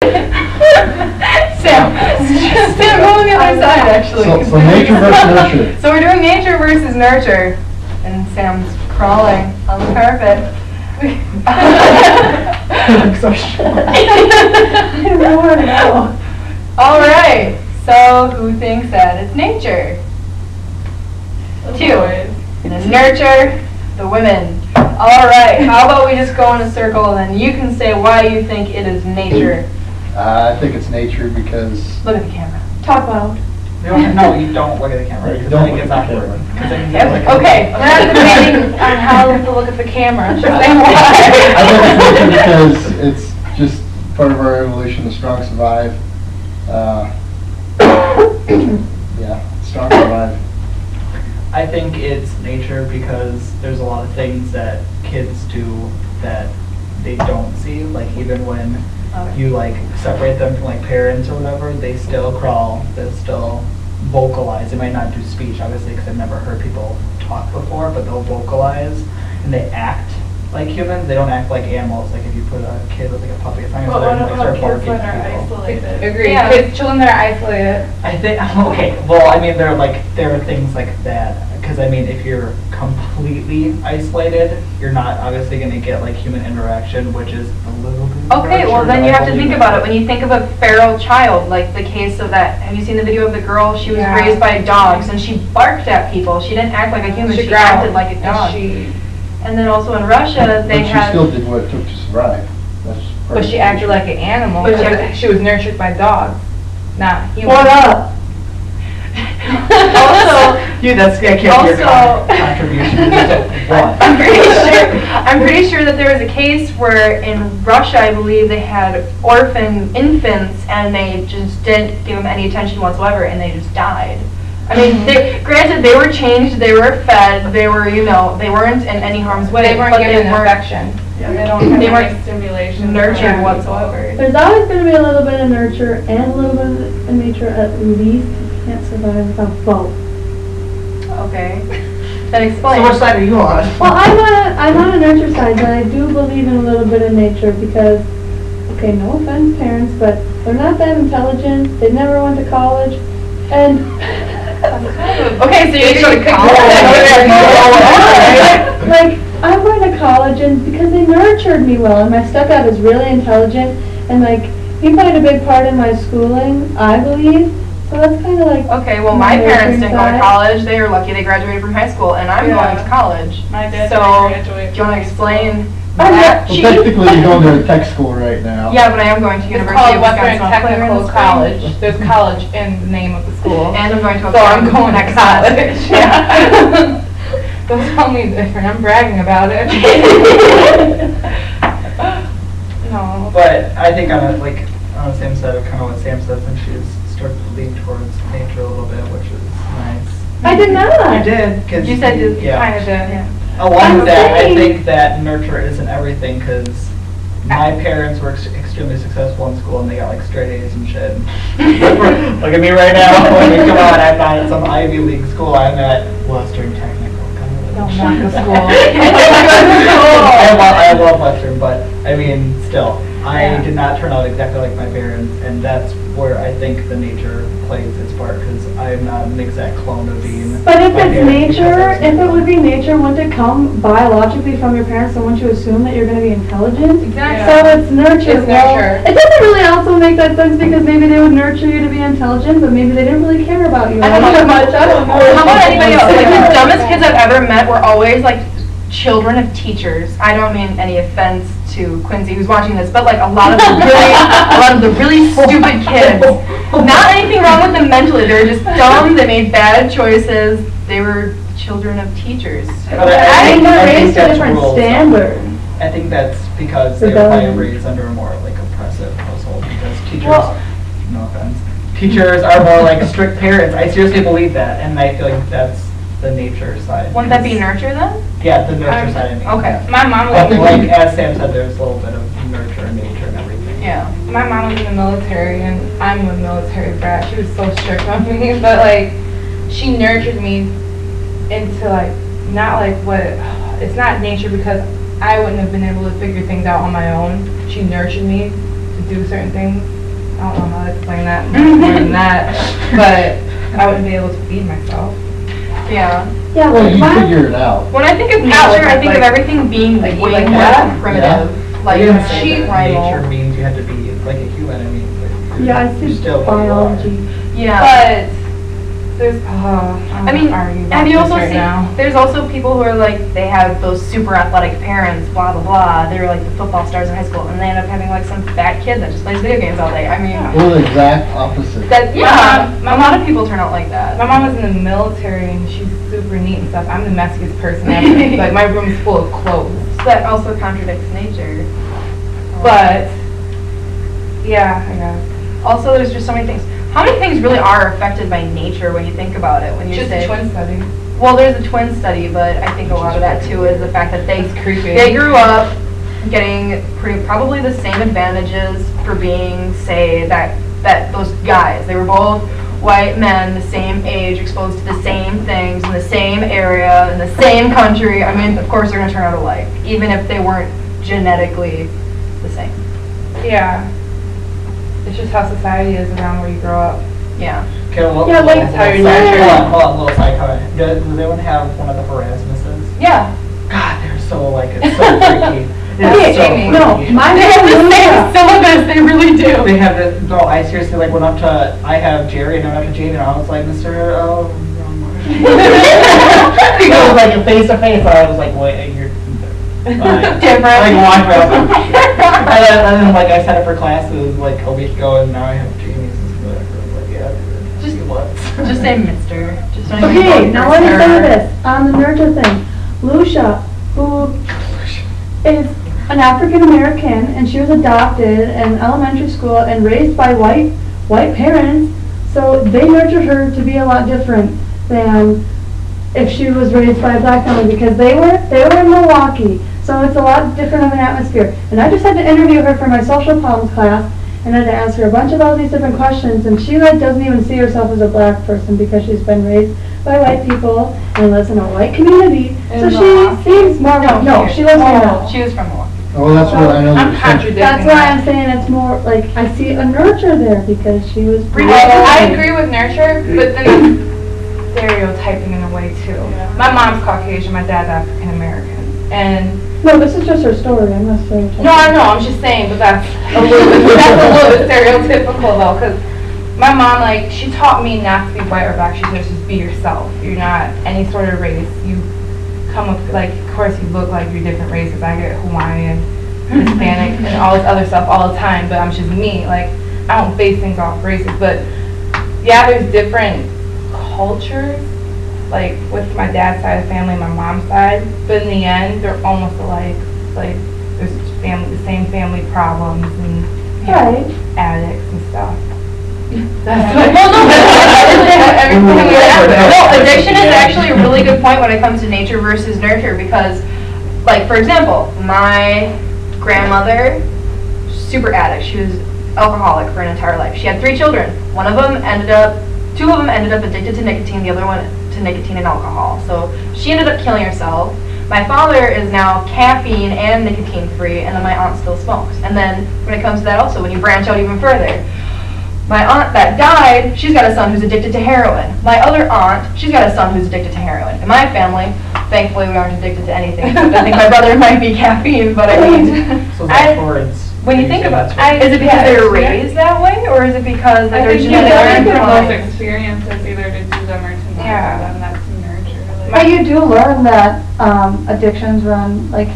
Sam, go on the other side, actually. So nature versus nurture. So we're doing nature versus nurture. And Sam's crawling on the carpet. So short. I don't know where to go. All right. So who thinks that it's nature? Two. And then nurture, the women. All right. How about we just go in a circle and then you can say why you think it is nature. I think it's nature because... Look at the camera. Talk loud. No, you don't look at the camera because then it gets awkward. Okay. We're not debating on how to look at the camera. Just saying I why. think it's nature because it's just part of our evolution, the strong survive. Yeah, strong survive. I think it's nature because there's a lot of things that kids do that they don't see. Like even when you like separate them from like parents or whatever, they still crawl, they still vocalize. They might not do speech, obviously, because I've never heard people talk before, but they'll vocalize and they act like humans. They don't act like animals. Like if you put a kid with like a puppy, it's not Well, going to what start about barking kids that at are people. isolated? Agreed. Yeah. Children that are isolated. I think, okay, well, I mean, there are things like that, because I mean, if you're completely isolated, you're not obviously going to get like human interaction, which is a little bit. Okay, well then you have to think about it. When you think of a feral child, like the case of that, have you seen the video of the girl? She was raised by dogs and she barked at people. She didn't act like a human, she acted like a dog. And then also in Russia, they But had... she still did what it took to survive. That's part But of she it. acted like an animal. But She was nurtured by dogs, not humans. What up? Also, Dude, that's, I can't hear your contribution. I'm pretty sure that there was a case where in Russia, I believe, they had orphan infants and they just didn't give them any attention whatsoever and they just died. I mean, granted, they were changed, they were fed, they were, they weren't in any harm's way. They weren't given affection. Yeah. They weren't stimulation. Nurtured whatsoever. There's always going to be a little bit of nurture and a little bit of nature at least. You can't survive without both. Okay. Then explain. So which side are you on? Well, I'm on a nurture side, but I do believe in a little bit of nature because, okay, no offense parents, but they're not that intelligent. They never went to college. And okay, so you go to college. like, I'm going to college and because they nurtured me well, and my stepdad is really intelligent, and like, he played a big part in my schooling, I believe. So that's kind of like... Okay, well my parents didn't go to college. They were lucky they graduated from high school, and I'm going to college. My dad so, graduated. Do you want to explain Well, that? technically you're going to a tech school right now. Yeah, but I am going to It's University called of Western Wisconsin. Technical College. There's college in the name of the school. And I'm going to a So I'm going to next college. semester. Yeah. Don't tell me different. I'm bragging about it. No. But I think on the same side of kind of what Sam said, since she's started to lean towards nature a little bit, which is nice. I did not. You did, because You said you yeah. Kind of did. Yeah. Along with that, I saying. think that nurture isn't everything, because my parents were extremely successful in school and they got like straight A's and shit. Look at me right now. I mean, come on, I'm not at some Ivy League school. I'm at Western Technical College. Don't knock the school. I love Western, but I mean, still, I did not turn out exactly like my parents, and that's where I think the nature plays its part, because I'm not an exact clone of being. But if my it's parents nature, because I was if it would be nature, wouldn't it come biologically from your parents, and wouldn't you assume that you're going to be intelligent? Exactly. So it's nurture. It's Well, nurture. it doesn't really also make that sense because maybe they would nurture you to be intelligent, but maybe they didn't really care about you. I don't know that much. I don't know. How about anybody else? Like the dumbest kids I've ever met were always like children of teachers. I don't mean any offense to Quincy who's watching this, but like a lot of the really stupid kids. Not anything wrong with them mentally. They were just dumb. They made bad choices. They were children of teachers. But I think they're raised to that's different rules, though. standards. I think that's because they were Rebellion. probably raised under a more like oppressive household, because teachers, Well- no offense, teachers are more like strict parents. I seriously believe that, and I feel like that's the nature side. Wouldn't that be nurture then? Yeah, the nurture side of me. Okay. My mom But was like as Sam said, there's a little bit of nurture and nature and everything. Yeah. my mom was in the military, and I'm a military brat. She was so strict on me, but like she nurtured me into like not like what it's not nature because I wouldn't have been able to figure things out on my own. She nurtured me to to do certain things. I don't know how to explain that more than that, but I wouldn't be able to feed myself. Yeah. Yeah, Well, like you my, figure it out. When I think of No, nature, I think of like- everything being like way like more that? primitive. Like I didn't say sheep, that nature primal. means you have to be like a human. I mean, like, yeah, I you're see still who you are. biology. Yeah. But there's, I mean, argue about have you this also right seen, now. there's also people who are like, they have those super athletic parents, blah, blah, blah. They're like the football stars in high school, and they end up having like some fat kid that just plays video games all day. I mean, Yeah. We're the exact opposite. that, yeah, a lot of people turn out like that. My mom was in the military and she's super neat and stuff. I'm the messiest person ever. Like my room's full of clothes. So that also contradicts nature. But yeah, I guess. Also, there's just so many things. How many things really are affected by nature when you think about it? When you Just say, a twin study. well, there's a twin study, but I think a lot of that too is the fact that It's creepy. they grew up getting probably the same advantages for being, say, that those guys. They were both white men, the same age, exposed to the same things in the same area, in the same country. I mean, of course, they're going to turn out alike, even if they weren't genetically the same. Yeah. It's just how society is around where you grow up. Yeah. Okay, well, Yeah, like, little how you're side- natural. hold on, little side comment. Does anyone have one of the Erasmuses? Yeah. God, they're so like, it's so freaky. Okay, It's so Amy. no, freaky. mine They have is the same Lucia. syllabus, they really do. They have the, no, I seriously like went up to, I have Jerry and I went up to Jamie and I was like, Mr. Wrong word. He goes like face to face, and I was like, wait, you're fine. Different. Like, walk around. And then like I set up for classes like a week ago and now I have Jamie's and whatever. I was like, yeah, dude, Just- see what's. Just say mister. Just don't even Okay, go now first let me say error. this, on the nurture thing. Lucia, who is an African American, and she was adopted in elementary school and raised by white parents, so they nurtured her to be a lot different than if she was raised by a black family, because they were in Milwaukee, so it's a lot different of an atmosphere. And I just had to interview her for my social problems class, and I had to ask her a bunch of all these different questions, and she like doesn't even see herself as a black person because she's been raised by white people and lives in a white community, so In she Milwaukee? seems more, no, she lives here now. She was from Milwaukee. Oh, that's what I know. I'm that contradicting That's why that. I'm saying it's more, like, I see a nurture there because she was. I agree with nurture, but then it's stereotyping in a way too. My mom's Caucasian, my dad's African American, and No, this is just her story, I'm not saying. no, I know, I'm just saying, but that's a little bit stereotypical though, because my mom, like, she taught me not to be white or black. She said just be yourself. You're not any sort of race. You come with, like, of course you look like you're different races. I get Hawaiian, Hispanic, and all this other stuff all the time, but I'm just me. Like, I don't base things off races, but yeah, there's different cultures, like with my dad's side of the family and my mom's side, but in the end, they're almost alike. Like, there's the same family problems and Right. addicts and stuff. Well, no, Everything we have. no, addiction is actually a really good point when it comes to nature versus nurture because, like, for example, my grandmother, super addict. She was alcoholic for an entire life. She had 3 children. Two of them ended up addicted to nicotine, the other one to nicotine and alcohol. So she ended up killing herself. My father is now caffeine and nicotine free, and then my aunt still smokes. And then when it comes to that also, when you branch out even further, my aunt that died, she's got a son who's addicted to heroin. My other aunt, she's got a son who's addicted to heroin. In my family, thankfully we aren't addicted to anything. I think my brother might be caffeine, but I mean, So that's towards. when you think about that's it, is it because they were raised that way, or is it because I they're think you genetically learn from inclined? those experiences either to do them or to not Yeah. do them. That's nurture. But you do learn that addictions run, like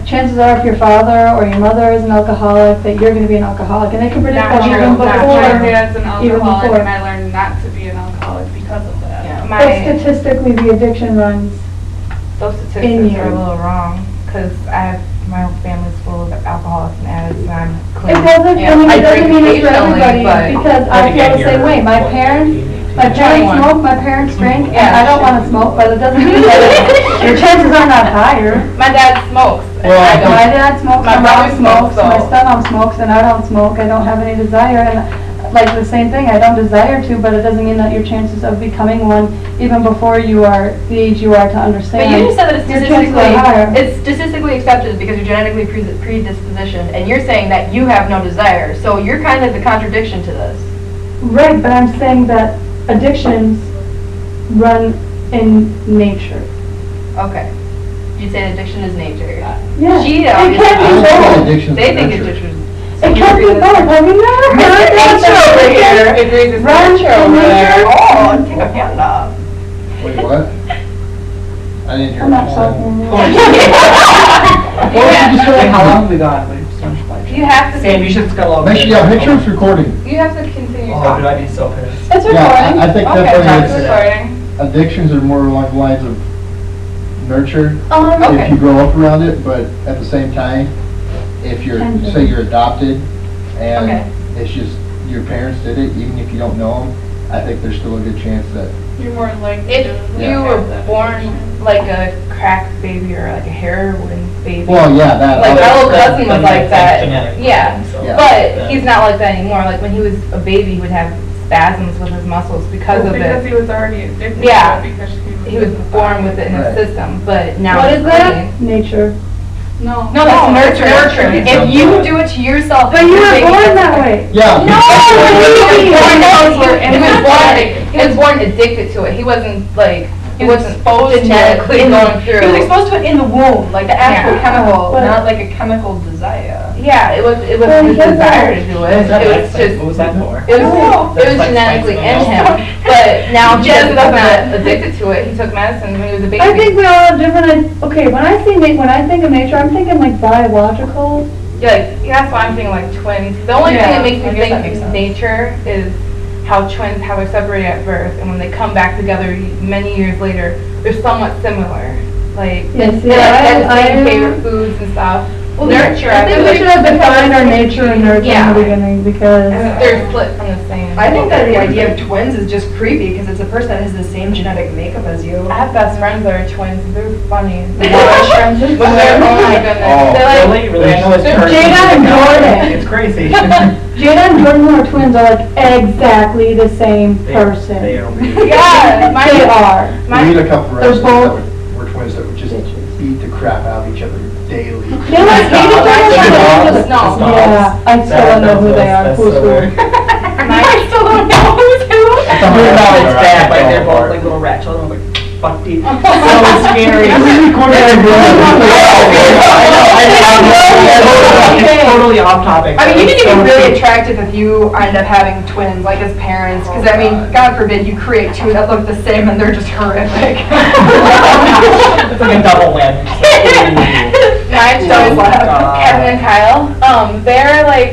chances are if your father or your mother is an alcoholic, that you're going to be an alcoholic, and they can predict Not that true. even My before. dad's an even alcoholic before. and I learned not to be an alcoholic because of that. Yeah. But My, statistically, the addiction runs. those in statistics you. are a little wrong, because my whole family's full of alcoholics and addicts, and I'm clean. It doesn't, I mean, I it doesn't drink mean it's for occasionally, everybody, but- because I feel the same way. My parents smoke, my parents drink, and I don't want to smoke, but it doesn't mean that your chances are not higher. My dad smokes, and Well, I My don't. dad smokes, My my mom brother smokes, smokes, my so- stepmom smokes, and I don't smoke, I don't have any desire, and like the same thing, I don't desire to, but it doesn't mean that your chances of becoming one, even before you are the age you are to understand. But you just said that it's your chances are higher. statistically accepted because you're genetically predispositioned, and you're saying that you have no desire. So you're kind of the contradiction to this. Right, but I'm saying that addictions run in nature. Okay. You'd say addiction is nature. Yeah. She it obviously- can't I be don't think both. addiction's They think nurture. addiction. It can't be both. Have you never heard Nature over here that? agrees with Run nature over in there. nature. Oh, take a hand off. Wait, what? I didn't hear I'm not what you talking. said. What did you just Wait, say? how long have we gone? Wait, so much flight. You have to. Sam, you should scuttle over. Make sure, yeah, make sure it's recording. You have to continue Oh, talking. dude, I'd be so pissed. It's Yeah, recording. I think Okay, definitely that's it's, recording. addictions are more along the lines of nurture, Okay. if you grow up around it, but at the same time, if you're, say you're adopted, Okay. and it's just, your parents did it, even if you don't know them, I think there's still a good chance that, You're more likely If to you have were that born addiction. like a crack baby or like a heroin baby. well, yeah, that. Like my other- little cousin was like that. Genetic Yeah. thing, so- Yeah. But he's not like that anymore. Like when he was a baby, he would have spasms with his muscles because of Because it. he was already addicted Yeah. to it because He was born with it in his Right. system, but now What he's is that? clean. Nature. No. No, that's No, nurture. it's nurture. If you do it to yourself, But you you're were taking born it- that way. Yeah. No, he was born he was born addicted to it. He wasn't like He was exposed to genetically it going through. He was exposed to it in the womb, like the actual Yeah. chemical, But- not like a chemical desire. Yeah, it was Well, his he has desire that. to do What it. was that It was like? just What was that for? it was That's like genetically in spicy him. milk. But now Yes, because he's that's not it. addicted to it, he took medicine when he was a baby. I think we all have different, okay, when I think of nature, I'm thinking like biological. Yeah, like, that's why I'm thinking like twins. The only thing Yeah, that makes I me guess that think makes sense. nature is how twins, how they're separated at birth, and when they come back together many years later, they're somewhat similar. Like, Yes, they like have the same I- favorite foods and stuff. Well, Nurture, I think feel we like should have defined our nature and nurture in Yeah. the beginning because. they're split from the same. I think that the idea of twins is just creepy because it's a person that has the same genetic makeup as you. I have best friends that are twins. They're funny. Best friends are But they're, oh my goodness. Oh. They're like, Really? Really? I know it's They're hard. Jada and Jordan. It's crazy. Jada and Jordan, who are twins, are like exactly the same They person. are weird. yeah, my, They are. my, We need a couple They're wrestlers that both were twins that would just beat the crap out of each other daily. They like hate each other. No. Yeah, I still don't know who they are. That's Who's so who? weird. I still don't know who's who. That's a Weird how hard it's one, bad, right? like they're both Hard. like little rat children, like fuck deep. So scary. It's totally off topic. I mean, you It's can so be really cute. attractive if you end up having twins, like as parents, because I mean, God forbid you create two that look the same and they're just horrific. It's like a double win. My Don't twins, laugh. Kevin and Kyle, they're like,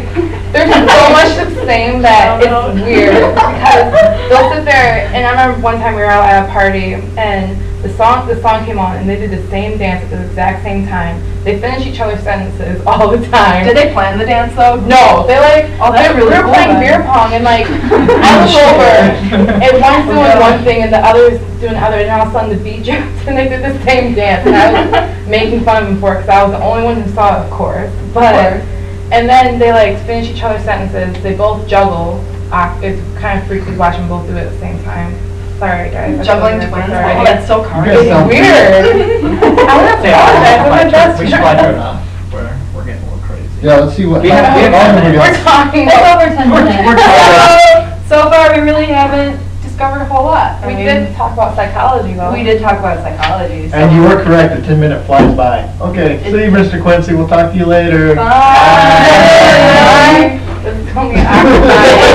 they're so much the same that it's weird because they'll sit there, and I remember one time we were out at a party and the song came on and they did the same dance at the exact same time. They finished each other's sentences all the time. Did they plan the dance though? No, they like, Oh, that's we really were cool playing then. beer pong and like, I was over and one's doing one thing and the other's doing the other, and all of a sudden the beat dropped and they did the same dance, and I was making fun of them for it because I was the only one who saw it, of course. But, and then they like finish each other's sentences, they both juggle. It's kind of freaky watching them both do it at the same time. Sorry guys. Juggling twins? Sorry. Oh, that's so You carny. guys It's sound- weird. I would apologize, I'm my best We should probably turn it off. We're getting a little crazy. Yeah, let's see what. We have- how long we We're got. talking. It's over 10 minutes. So far, we really haven't discovered a whole lot. I We mean, did talk about psychology though. We did talk about psychology. So. And you were correct, a 10-minute flies by. Okay, see you, Mr. Quincy, we'll talk to you later. Bye. This is gonna be awkward.